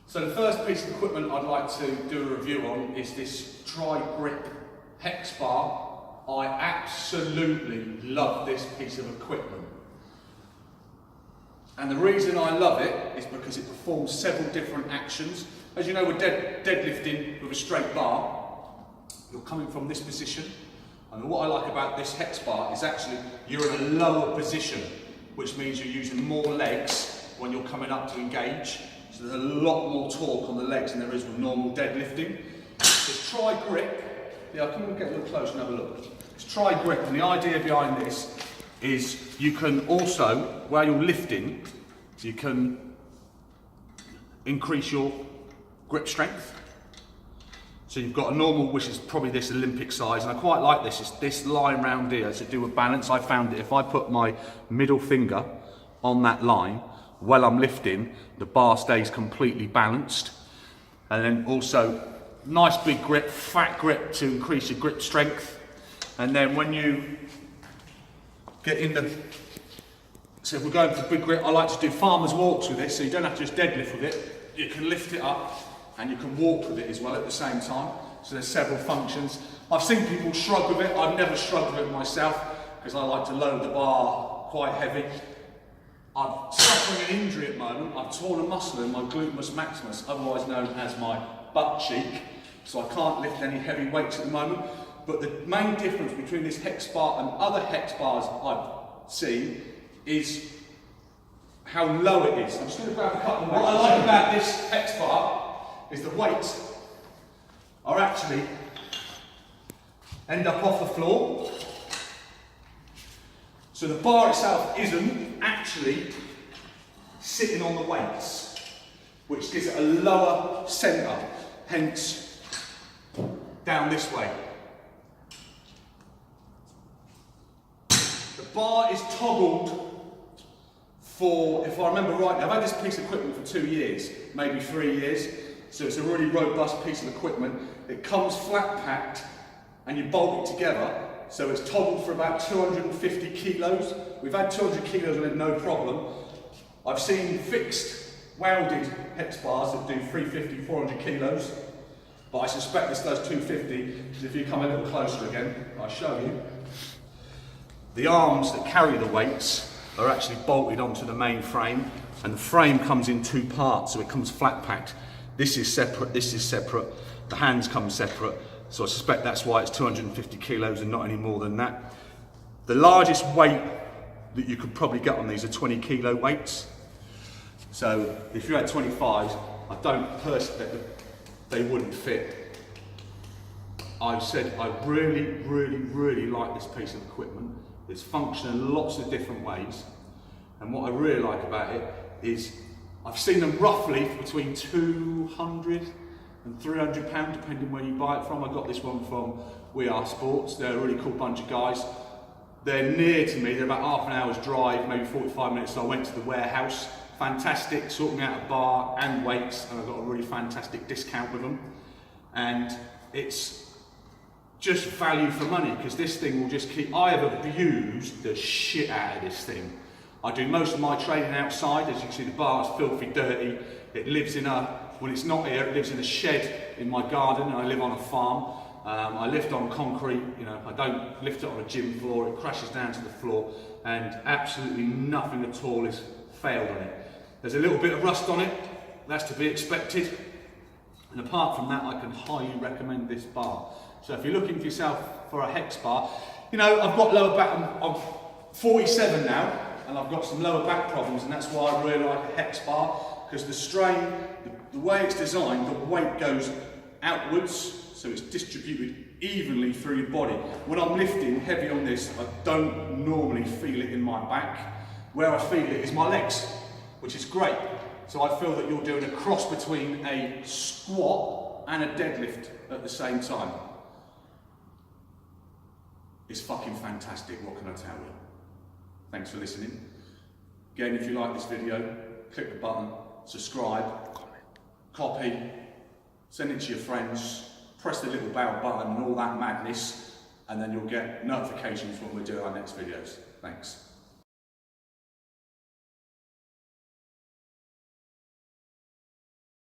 So the first piece of equipment I'd like to do a review on is this tri-grip Hex Bar. I absolutely love this piece of equipment. And the reason I love it is because it performs several different actions. As you know, with deadlifting with a straight bar, you're coming from this position. And what I like about this Hex Bar is actually you're in a lower position, which means you're using more legs when you're coming up to engage. So there's a lot more torque on the legs than there is with normal deadlifting. It's tri-grip. Yeah, come and get a little closer and have a look. It's tri-grip, and the idea behind this is you can also, while you're lifting, you can increase your grip strength. So you've got a normal, which is probably this Olympic size, and I quite like this. It's this line round here to do with balance. I found that if I put my middle finger on that line while I'm lifting, the bar stays completely balanced. And then also, nice big grip, fat grip to increase your grip strength. And then when you get in the, so if we're going for big grip, I like to do farmer's walks with this, so you don't have to just deadlift with it. You can lift it up and you can walk with it as well at the same time. So there's several functions. I've seen people shrug with it. I've never shrugged with it myself because I like to load the bar quite heavy. I'm suffering an injury at the moment. I've torn a muscle in my gluteus maximus, otherwise known as my butt cheek. So I can't lift any heavy weights at the moment. But the main difference between this Hex Bar and other Hex Bars I've seen is how low it is. I'm just going to grab a couple of weights. What I like about this Hex Bar is the weights are actually end up off the floor. So the bar itself isn't actually sitting on the weights, which gives it a lower centre, hence down this way. The bar is toggled for, if I remember right, I've had this piece of equipment for 2 years, maybe 3 years, so it's a really robust piece of equipment. It comes flat packed and you bolt it together, so it's toggled for about 250 kilos. We've had 200 kilos on it, no problem. I've seen fixed welded Hex Bars that do 350, 400 kilos, but I suspect this does 250, because if you come a little closer again, I'll show you. The arms that carry the weights are actually bolted onto the main frame, and the frame comes in 2 parts, so it comes flat packed. This is separate, the hands come separate, so I suspect that's why it's 250 kilos and not any more than that. The largest weight that you could probably get on these are 20 kilo weights. So if you had 25s, I don't personally think they wouldn't fit. I said I really like this piece of equipment. It's functional in lots of different ways, and what I really like about it is I've seen them roughly between 200 and 300 pounds, depending where you buy it from. I got this one from We Are Sports. They're a really cool bunch of guys. They're near to me. They're about half an hour's drive, maybe 45 minutes. So I went to the warehouse. Fantastic, sorting out a bar and weights, and I got a really fantastic discount with them. And it's just value for money, because this thing will just keep. I have abused the shit out of this thing. I do most of my training outside. As you can see, the bar is filthy dirty. It lives in a, when it's not here, it lives in a shed in my garden, and I live on a farm. I lift on concrete, you know, I don't lift it on a gym floor. It crashes down to the floor, and absolutely nothing at all has failed on it. There's a little bit of rust on it, that's to be expected. And apart from that, I can highly recommend this bar. So if you're looking for yourself for a Hex Bar, you know, I've got lower back, I'm 47 now, and I've got some lower back problems, and that's why I really like a Hex Bar, because the strain, the way it's designed, the weight goes outwards, so it's distributed evenly through your body. When I'm lifting heavy on this, I don't normally feel it in my back. Where I feel it is my legs, which is great. So I feel that you're doing a cross between a squat and a deadlift at the same time. It's fucking fantastic, what can I tell you? Thanks for listening. Again, if you like this video, click the button, subscribe, copy, send it to your friends, press the little bell button and all that madness, and then you'll get notifications when we do our next videos. Thanks.